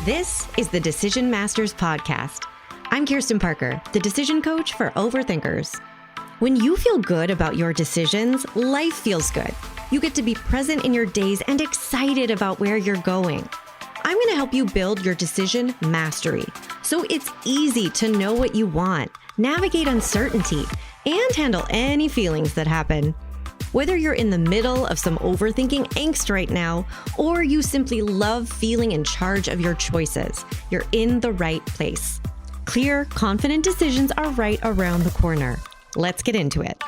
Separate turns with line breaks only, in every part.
This is the Decision Masters Podcast. I'm Kirsten Parker, the decision coach for overthinkers. When you feel good about your decisions, life feels good. You get to be present in your days and excited about where you're going. I'm going to help you build your decision mastery so it's easy to know what you want, navigate uncertainty, and handle any feelings that happen. Whether you're in the middle of some overthinking angst right now, or you simply love feeling in charge of your choices, you're in the right place. Clear, confident decisions are right around the corner. Let's get into it.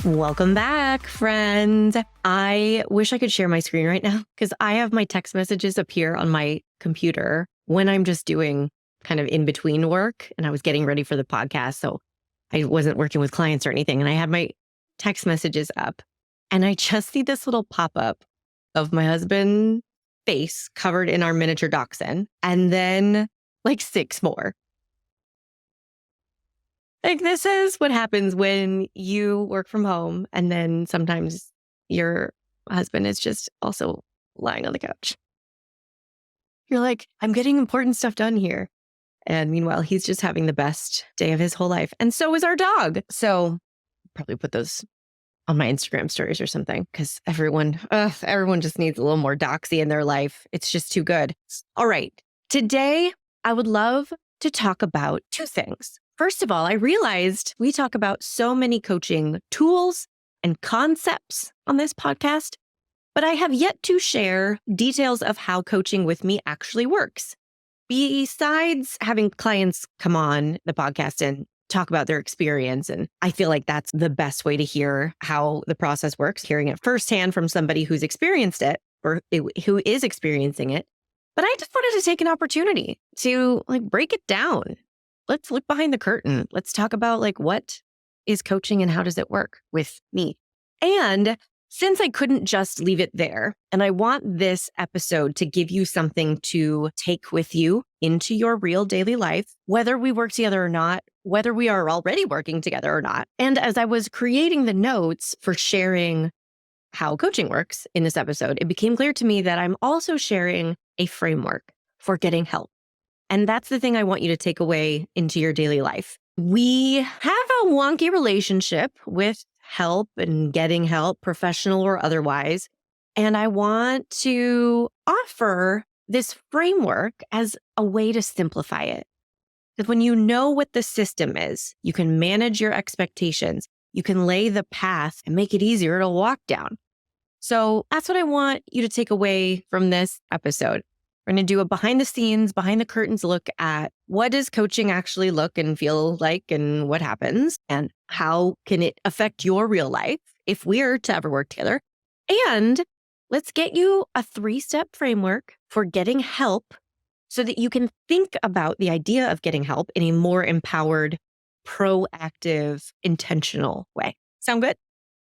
Welcome back, friends. I wish I could share my screen right now because I have my text messages appear on my computer when I'm just doing kind of in between work and I was getting ready for the podcast. So I wasn't working with clients or anything. And I had my text messages up and I just see this little pop-up of my husband's face covered in our miniature dachshund and then like 6 more. Like, this is what happens when you work from home and then sometimes your husband is just also lying on the couch. You're like, I'm getting important stuff done here. And meanwhile, he's just having the best day of his whole life. And so is our dog. So probably put those on my Instagram stories or something because everyone just needs a little more doxy in their life. It's just too good. All right. Today, I would love to talk about 2 things. First of all, I realized we talk about so many coaching tools and concepts on this podcast, but I have yet to share details of how coaching with me actually works. Besides having clients come on the podcast and talk about their experience, and I feel like that's the best way to hear how the process works, hearing it firsthand from somebody who's experienced it or who is experiencing it. But I just wanted to take an opportunity to break it down. Let's look behind the curtain. Let's talk about what is coaching and how does it work with me. And since I couldn't just leave it there, and I want this episode to give you something to take with you into your real daily life, whether we work together or not, whether we are already working together or not. And as I was creating the notes for sharing how coaching works in this episode, it became clear to me that I'm also sharing a framework for getting help. And that's the thing I want you to take away into your daily life. We have a wonky relationship with help and getting help, professional or otherwise. And I want to offer this framework as a way to simplify it. Because when you know what the system is, you can manage your expectations. You can lay the path and make it easier to walk down. So that's what I want you to take away from this episode. We're going to do a behind the scenes, behind the curtains look at what does coaching actually look and feel like and what happens and how can it affect your real life if we're to ever work together. And let's get you a 3-step framework for getting help so that you can think about the idea of getting help in a more empowered, proactive, intentional way. Sound good?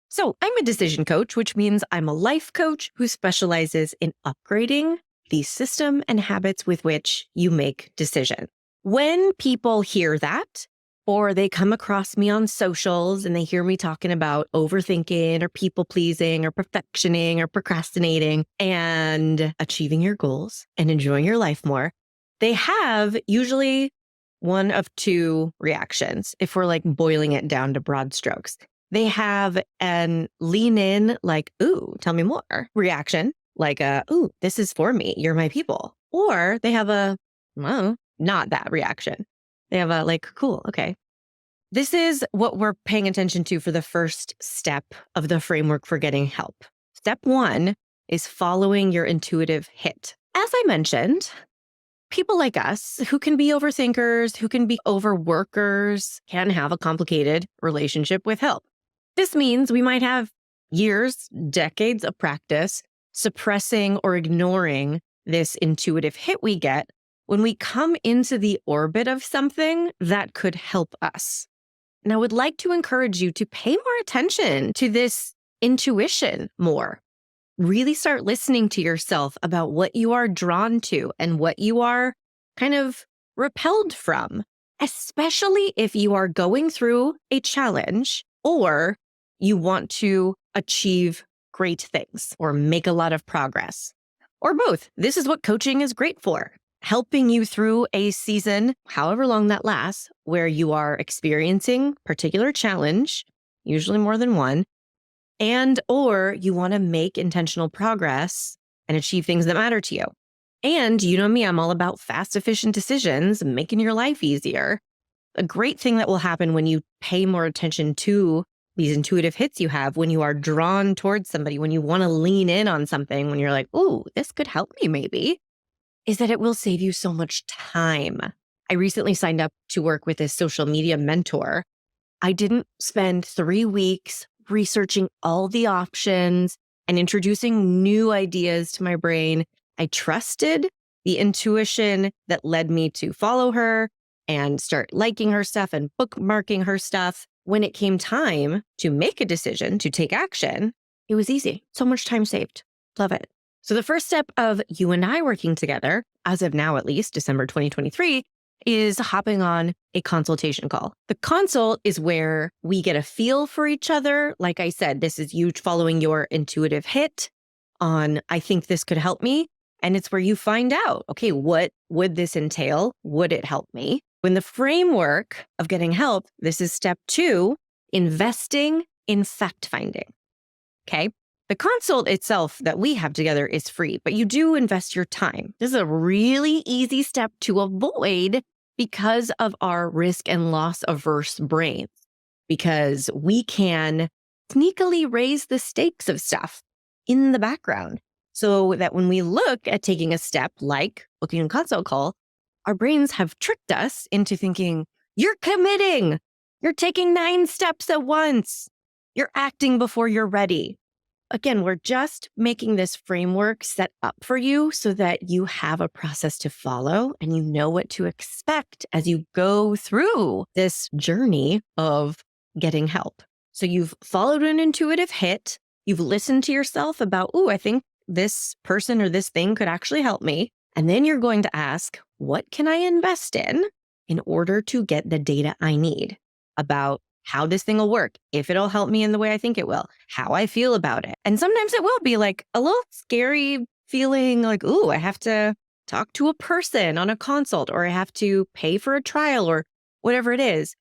So I'm a decision coach, which means I'm a life coach who specializes in upgrading the system and habits with which you make decisions. When people hear that, or they come across me on socials and they hear me talking about overthinking or people pleasing or perfectioning or procrastinating and achieving your goals and enjoying your life more, they have usually one of 2 reactions. If we're boiling it down to broad strokes, they have an lean in, ooh, tell me more reaction. Ooh, this is for me. You're my people. Or they have not that reaction. They have a cool, okay. This is what we're paying attention to for the first step of the framework for getting help. Step 1 is following your intuitive hit. As I mentioned, people like us who can be overthinkers, who can be overworkers, can have a complicated relationship with help. This means we might have years, decades of practice suppressing or ignoring this intuitive hit we get when we come into the orbit of something that could help us. And I would like to encourage you to pay more attention to this intuition more. Really start listening to yourself about what you are drawn to and what you are kind of repelled from, especially if you are going through a challenge or you want to achieve great things or make a lot of progress. or both. This is what coaching is great for. Helping you through a season, however long that lasts, where you are experiencing particular challenge, usually more than one, and or you want to make intentional progress and achieve things that matter to you. And you know me, I'm all about fast, efficient decisions, making your life easier. A great thing that will happen when you pay more attention to these intuitive hits you have, when you are drawn towards somebody, when you want to lean in on something, when you're like, "Ooh, this could help me maybe," is that it will save you so much time. I recently signed up to work with a social media mentor. I didn't spend 3 weeks researching all the options and introducing new ideas to my brain. I trusted the intuition that led me to follow her and start liking her stuff and bookmarking her stuff. When it came time to make a decision, to take action, it was easy. So much time saved. Love it. So the first step of you and I working together, as of now at least, December 2023, is hopping on a consultation call. The consult is where we get a feel for each other. Like I said, this is you following your intuitive hit on, I think this could help me. And it's where you find out, okay, what would this entail? Would it help me? In the framework of getting help, this is step 2, investing in fact finding. Okay. The consult itself that we have together is free, but you do invest your time. This is a really easy step to avoid because of our risk and loss averse brains, because we can sneakily raise the stakes of stuff in the background so that when we look at taking a step like booking a consult call, our brains have tricked us into thinking, you're committing, you're taking 9 steps at once, you're acting before you're ready. Again, we're just making this framework set up for you so that you have a process to follow and you know what to expect as you go through this journey of getting help. So you've followed an intuitive hit. You've listened to yourself about, I think this person or this thing could actually help me. And then you're going to ask, what can I invest in order to get the data I need about how this thing will work, if it'll help me in the way I think it will, how I feel about it. And sometimes it will be like a little scary feeling like, I have to talk to a person on a consult, or I have to pay for a trial or whatever it is.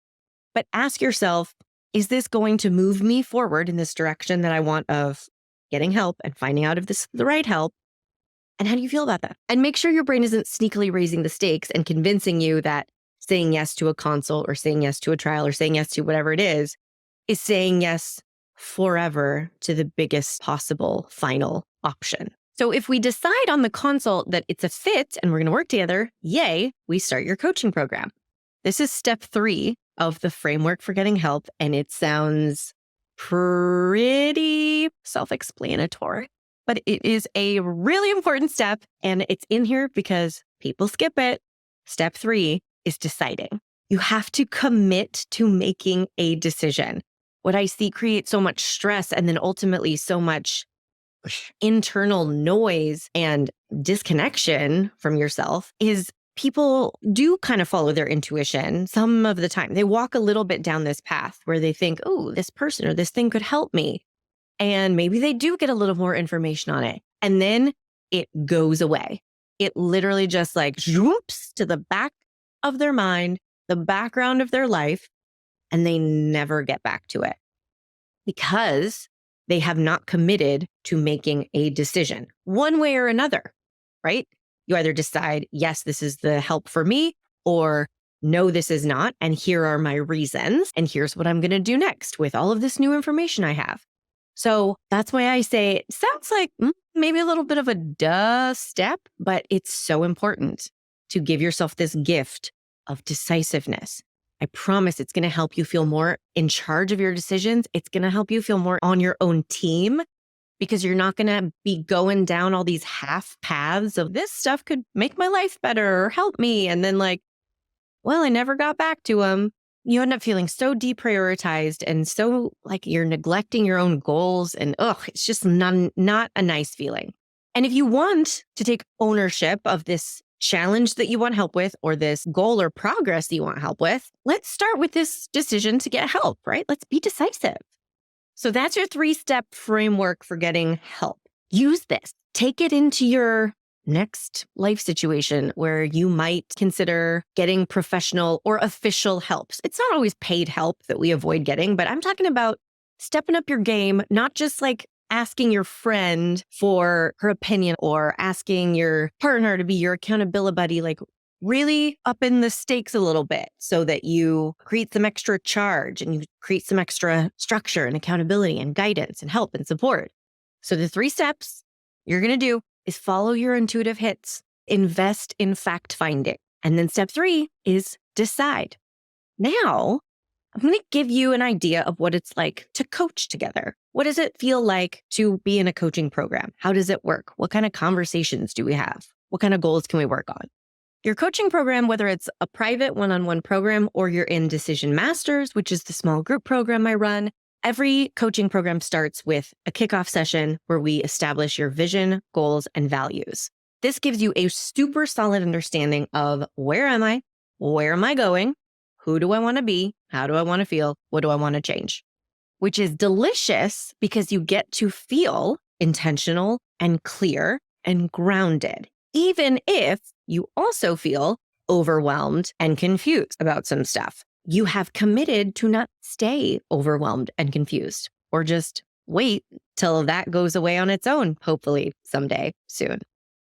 But ask yourself, is this going to move me forward in this direction that I want of getting help and finding out if this is the right help? And how do you feel about that? And make sure your brain isn't sneakily raising the stakes and convincing you that saying yes to a consult or saying yes to a trial or saying yes to whatever it is saying yes forever to the biggest possible final option. So if we decide on the consult that it's a fit and we're going to work together, yay, we start your coaching program. This is step 3 of the framework for getting help. And it sounds pretty self-explanatory, but it is a really important step. And it's in here because people skip it. Step 3 is deciding. You have to commit to making a decision. What I see creates so much stress and then ultimately so much internal noise and disconnection from yourself is people do kind of follow their intuition some of the time. They walk a little bit down this path where they think, this person or this thing could help me. And maybe they do get a little more information on it. And then it goes away. It literally just like zoops to the back of their mind, the background of their life, and they never get back to it because they have not committed to making a decision one way or another, right? You either decide, yes, this is the help for me, or no, this is not. And here are my reasons. And here's what I'm going to do next with all of this new information I have. So that's why I say it sounds like maybe a little bit of a duh step, but it's so important to give yourself this gift of decisiveness. I promise it's going to help you feel more in charge of your decisions. It's going to help you feel more on your own team because you're not going to be going down all these half paths of this stuff could make my life better or help me. And then like, I never got back to them. You end up feeling so deprioritized and so like you're neglecting your own goals. And it's just not a nice feeling. And if you want to take ownership of this challenge that you want help with or this goal or progress that you want help with, let's start with this decision to get help, right? Let's be decisive. So that's your 3-step framework for getting help. Use this. take it into your next life situation where you might consider getting professional or official help. It's not always paid help that we avoid getting, but I'm talking about stepping up your game, not just like asking your friend for her opinion or asking your partner to be your accountability buddy, like really upping the stakes a little bit so that you create some extra charge and you create some extra structure and accountability and guidance and help and support. So the 3 steps you're going to do is follow your intuitive hits, invest in fact finding. And then step 3 is decide. Now, I'm going to give you an idea of what it's like to coach together. What does it feel like to be in a coaching program? How does it work? What kind of conversations do we have? What kind of goals can we work on? Your coaching program, whether it's a private one-on-one program or your Indecision Masters, which is the small group program I run, every coaching program starts with a kickoff session where we establish your vision, goals, and values. This gives you a super solid understanding of where am I? Where am I going? Who do I want to be? How do I want to feel? What do I want to change? Which is delicious because you get to feel intentional and clear and grounded, even if you also feel overwhelmed and confused about some stuff. You have committed to not stay overwhelmed and confused, or just wait till that goes away on its own, hopefully someday soon.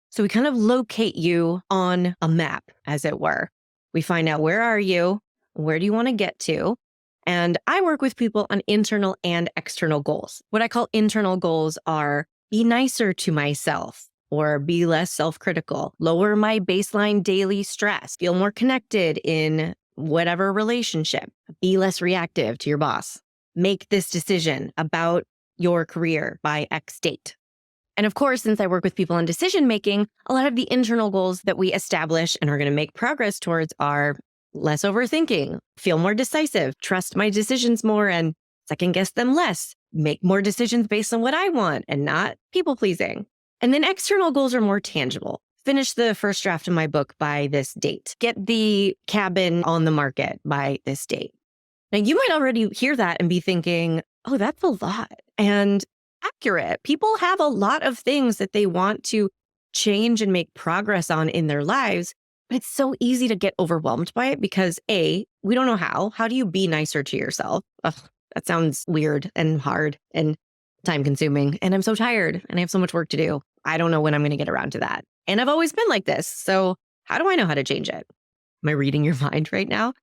So we kind of locate you on a map, as it were. We find out, where are you? Where do you want to get to? And I work with people on internal and external goals. What I call internal goals are be nicer to myself, or be less self-critical, lower my baseline daily stress, feel more connected in whatever relationship, be less reactive to your boss, make this decision about your career by X date. And of course, since I work with people on decision making, a lot of the internal goals that we establish and are going to make progress towards are less overthinking, feel more decisive, trust my decisions more and second guess them less, make more decisions based on what I want and not people pleasing. And then external goals are more tangible. Finish the first draft of my book by this date. Get the cabin on the market by this date. Now, you might already hear that and be thinking, oh, that's a lot. And accurate. People have a lot of things that they want to change and make progress on in their lives. But it's so easy to get overwhelmed by it because A, we don't know how. How do you be nicer to yourself? Ugh, that sounds weird and hard and time consuming. And I'm so tired and I have so much work to do. I don't know when I'm going to get around to that. And I've always been like this. So how do I know how to change it? Am I reading your mind right now?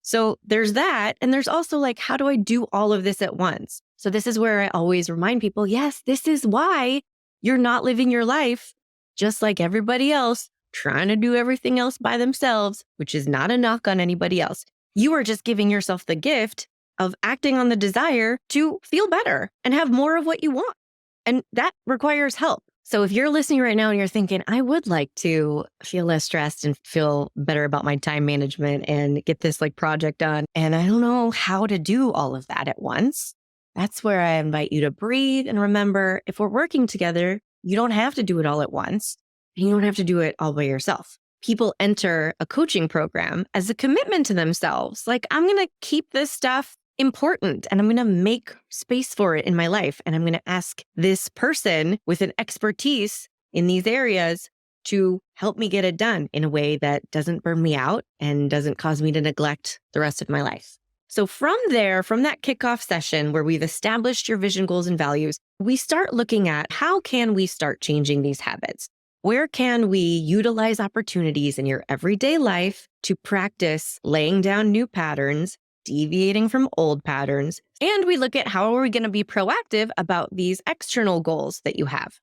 So there's that. And there's also like, how do I do all of this at once? So this is where I always remind people, yes, this is why you're not living your life just like everybody else, trying to do everything else by themselves, which is not a knock on anybody else. You are just giving yourself the gift of acting on the desire to feel better and have more of what you want. And that requires help. So if you're listening right now and you're thinking, I would like to feel less stressed and feel better about my time management and get this like project done, and I don't know how to do all of that at once, that's where I invite you to breathe and remember, if we're working together, you don't have to do it all at once. And you don't have to do it all by yourself. People enter a coaching program as a commitment to themselves. Like, I'm going to keep this stuff important and I'm going to make space for it in my life. And I'm going to ask this person with an expertise in these areas to help me get it done in a way that doesn't burn me out and doesn't cause me to neglect the rest of my life. So from there, from that kickoff session where we've established your vision, goals, and values, we start looking at how can we start changing these habits? Where can we utilize opportunities in your everyday life to practice laying down new patterns, deviating from old patterns? And we look at how are we going to be proactive about these external goals that you have?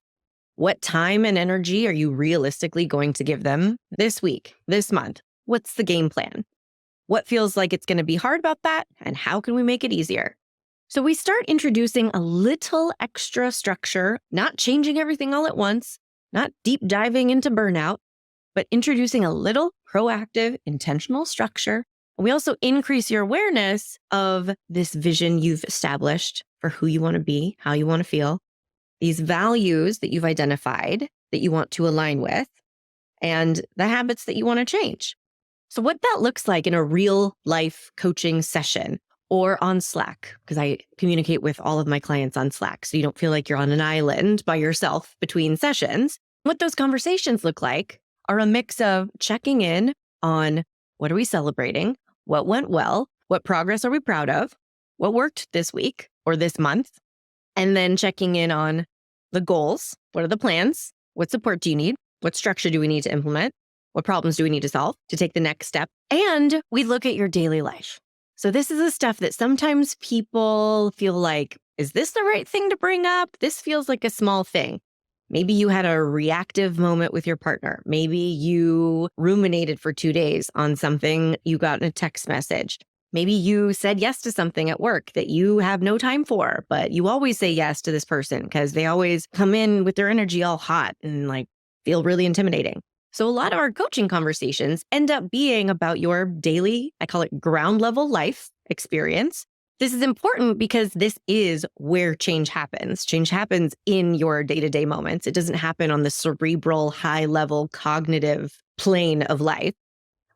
What time and energy are you realistically going to give them this week, this month? What's the game plan? What feels like it's going to be hard about that? And how can we make it easier? So we start introducing a little extra structure, not changing everything all at once, not deep diving into burnout, but introducing a little proactive, intentional structure. We also increase your awareness of this vision you've established for who you want to be, how you want to feel, these values that you've identified that you want to align with, and the habits that you want to change. So what that looks like in a real life coaching session or on Slack, because I communicate with all of my clients on Slack. So you don't feel like you're on an island by yourself between sessions. What those conversations look like are a mix of checking in on what are we celebrating? What went well? What progress are we proud of? What worked this week or this month? And then checking in on the goals. What are the plans? What support do you need? What structure do we need to implement? What problems do we need to solve to take the next step? And we look at your daily life. So this is the stuff that sometimes people feel like, is this the right thing to bring up? This feels like a small thing. Maybe you had a reactive moment with your partner. Maybe you ruminated for 2 days on something you got in a text message. Maybe you said yes to something at work that you have no time for, but you always say yes to this person because they always come in with their energy all hot and like feel really intimidating. So a lot of our coaching conversations end up being about your daily, I call it ground level life experience. This is important because this is where change happens. Change happens in your day-to-day moments. It doesn't happen on the cerebral, high level cognitive plane of life.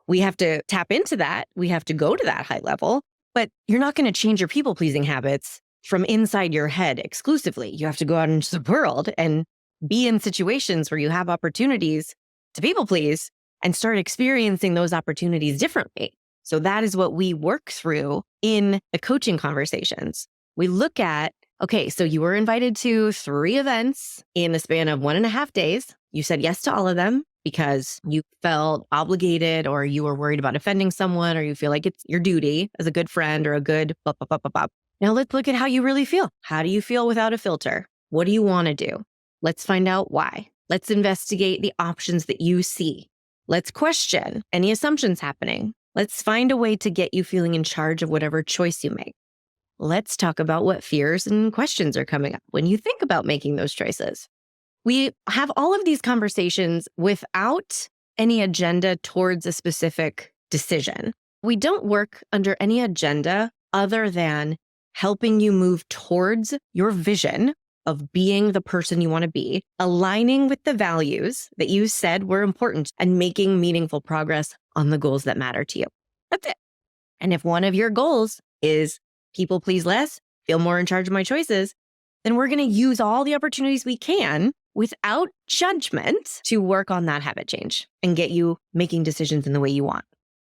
We have to tap into that. We have to go to that high level, but you're not going to change your people-pleasing habits from inside your head exclusively. You have to go out into the world and be in situations where you have opportunities to people please and start experiencing those opportunities differently. So that is what we work through in the coaching conversations. We look at, okay, so you were invited to 3 events in the span of 1.5 days. You said yes to all of them because you felt obligated or you were worried about offending someone or you feel like it's your duty as a good friend or a good blah, blah, blah, blah, blah. Now let's look at how you really feel. How do you feel without a filter? What do you want to do? Let's find out why. Let's investigate the options that you see. Let's question any assumptions happening. Let's find a way to get you feeling in charge of whatever choice you make. Let's talk about what fears and questions are coming up when you think about making those choices. We have all of these conversations without any agenda towards a specific decision. We don't work under any agenda other than helping you move towards your vision of being the person you want to be, aligning with the values that you said were important, and making meaningful progress on the goals that matter to you. That's it. And if one of your goals is people please less, feel more in charge of my choices, then we're going to use all the opportunities we can without judgment to work on that habit change and get you making decisions in the way you want.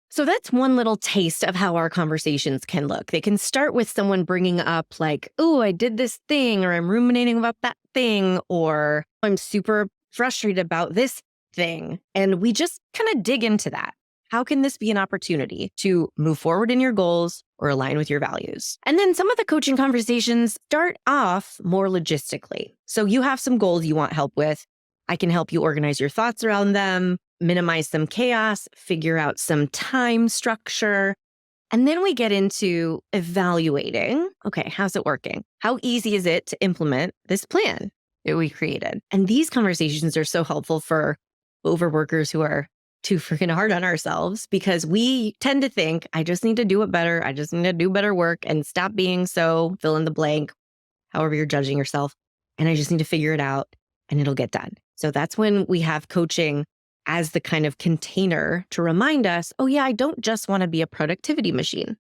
So that's one little taste of how our conversations can look. They can start with someone bringing up like, oh, I did this thing, or I'm ruminating about that thing, or I'm super frustrated about this thing. And we just kind of dig into that. How can this be an opportunity to move forward in your goals or align with your values? And then some of the coaching conversations start off more logistically. So you have some goals you want help with. I can help you organize your thoughts around them, minimize some chaos, figure out some time structure. And then we get into evaluating, okay, how's it working? How easy is it to implement this plan that we created? And these conversations are so helpful for overworkers who are too freaking hard on ourselves, because we tend to think, I just need to do it better. I just need to do better work and stop being so fill in the blank, however you're judging yourself. And I just need to figure it out and it'll get done. So that's when we have coaching as the kind of container to remind us, oh yeah, I don't just want to be a productivity machine.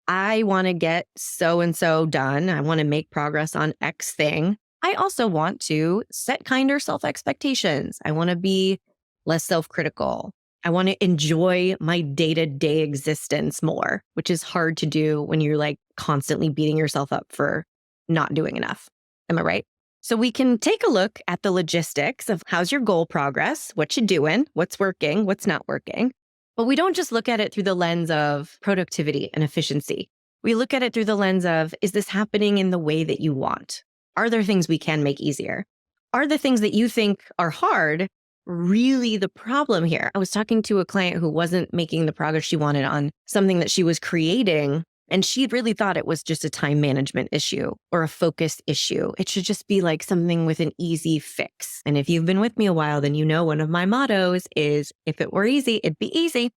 I want to get so-and-so done. I want to make progress on X thing. I also want to set kinder self-expectations. I want to be less self-critical. I want to enjoy my day-to-day existence more, which is hard to do when you're like constantly beating yourself up for not doing enough. Am I right? So we can take a look at the logistics of how's your goal progress, what you doing, what's working, what's not working. But we don't just look at it through the lens of productivity and efficiency. We look at it through the lens of, is this happening in the way that you want? Are there things we can make easier? Are the things that you think are hard really the problem here? I was talking to a client who wasn't making the progress she wanted on something that she was creating, and she really thought it was just a time management issue or a focus issue. It should just be like something with an easy fix. And if you've been with me a while, then you know one of my mottos is, if it were easy, it'd be easy.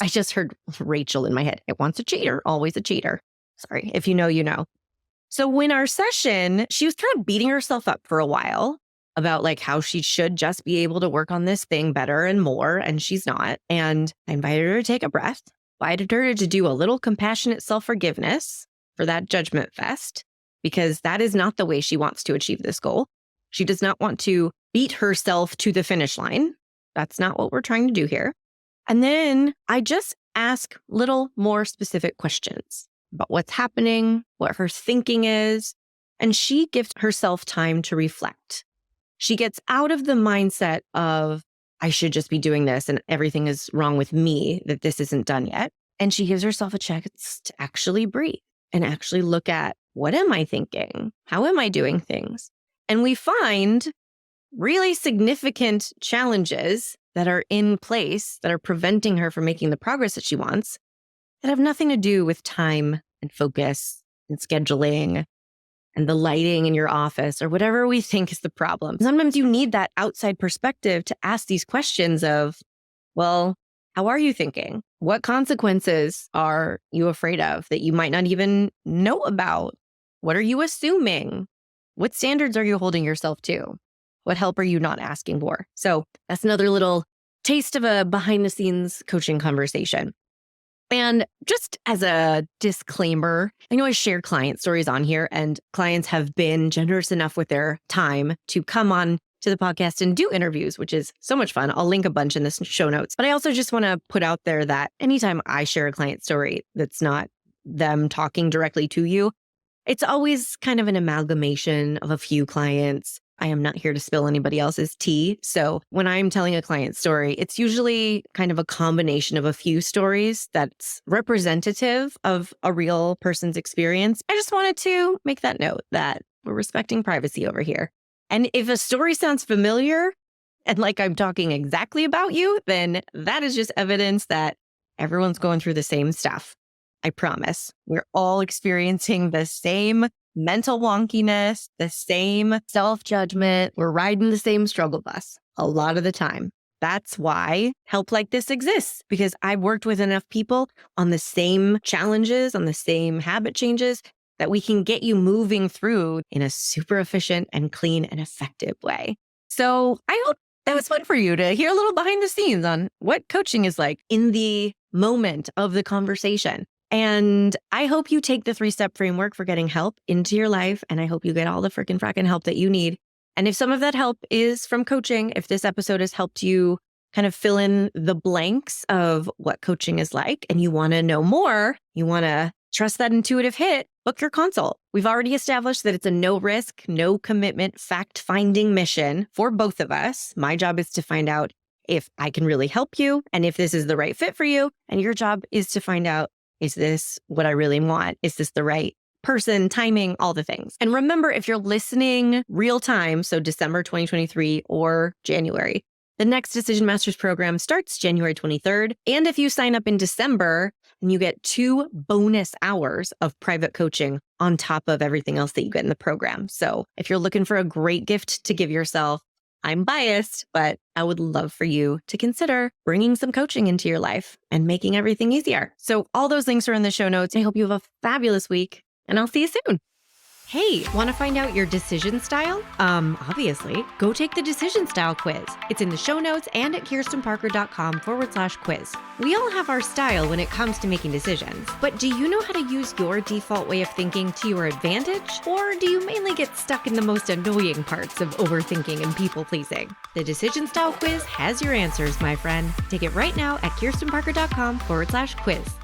I just heard Rachel in my head. It wants a cheater, always a cheater. Sorry, if you know, you know. So when our session, she was kind of beating herself up for a while about like how she should just be able to work on this thing better and more, and she's not. And I invited her to take a breath. invited her to do a little compassionate self-forgiveness for that judgment fest, because that is not the way she wants to achieve this goal. She does not want to beat herself to the finish line. That's not what we're trying to do here. And then I just ask little more specific questions about what's happening, what her thinking is, and she gives herself time to reflect. She gets out of the mindset of, I should just be doing this and everything is wrong with me, that this isn't done yet. And she gives herself a chance to actually breathe and actually look at, what am I thinking? How am I doing things? And we find really significant challenges that are in place that are preventing her from making the progress that she wants that have nothing to do with time and focus and scheduling and the lighting in your office or whatever we think is the problem. Sometimes you need that outside perspective to ask these questions of, well, how are you thinking? What consequences are you afraid of that you might not even know about? What are you assuming? What standards are you holding yourself to? What help are you not asking for? So that's another little taste of a behind the scenes coaching conversation. And just as a disclaimer, I know I share client stories on here, and clients have been generous enough with their time to come on to the podcast and do interviews, which is so much fun. I'll link a bunch in the show notes. But I also just want to put out there that anytime I share a client story that's not them talking directly to you, it's always kind of an amalgamation of a few clients. I am not here to spill anybody else's tea. So when I'm telling a client story, it's usually kind of a combination of a few stories that's representative of a real person's experience. I just wanted to make that note that we're respecting privacy over here. And if a story sounds familiar and like I'm talking exactly about you, then that is just evidence that everyone's going through the same stuff. I promise. We're all experiencing the same mental wonkiness, the same self-judgment. We're riding the same struggle bus a lot of the time. That's why help like this exists, because I've worked with enough people on the same challenges, on the same habit changes, that we can get you moving through in a super efficient and clean and effective way. So I hope that was fun for you to hear a little behind the scenes on what coaching is like in the moment of the conversation. And I hope you take the 3-step framework for getting help into your life. And I hope you get all the frickin' help that you need. And if some of that help is from coaching, if this episode has helped you kind of fill in the blanks of what coaching is like, and you want to know more, you want to trust that intuitive hit, book your consult. We've already established that it's a no risk, no commitment, fact-finding mission for both of us. My job is to find out if I can really help you and if this is the right fit for you. And your job is to find out, is this what I really want? Is this the right person, timing, all the things? And remember, if you're listening real time, so December 2023 or January, the next Decision Masters program starts January 23rd. And if you sign up in December, then you get 2 bonus hours of private coaching on top of everything else that you get in the program. So if you're looking for a great gift to give yourself, I'm biased, but I would love for you to consider bringing some coaching into your life and making everything easier. So all those links are in the show notes. I hope you have a fabulous week, and I'll see you soon. Hey, want to find out your decision style? Obviously, go take the decision style quiz. It's in the show notes and at kirstenparker.com/quiz. We all have our style when it comes to making decisions, but do you know how to use your default way of thinking to your advantage? Or do you mainly get stuck in the most annoying parts of overthinking and people pleasing? The decision style quiz has your answers, my friend. Take it right now at kirstenparker.com/quiz.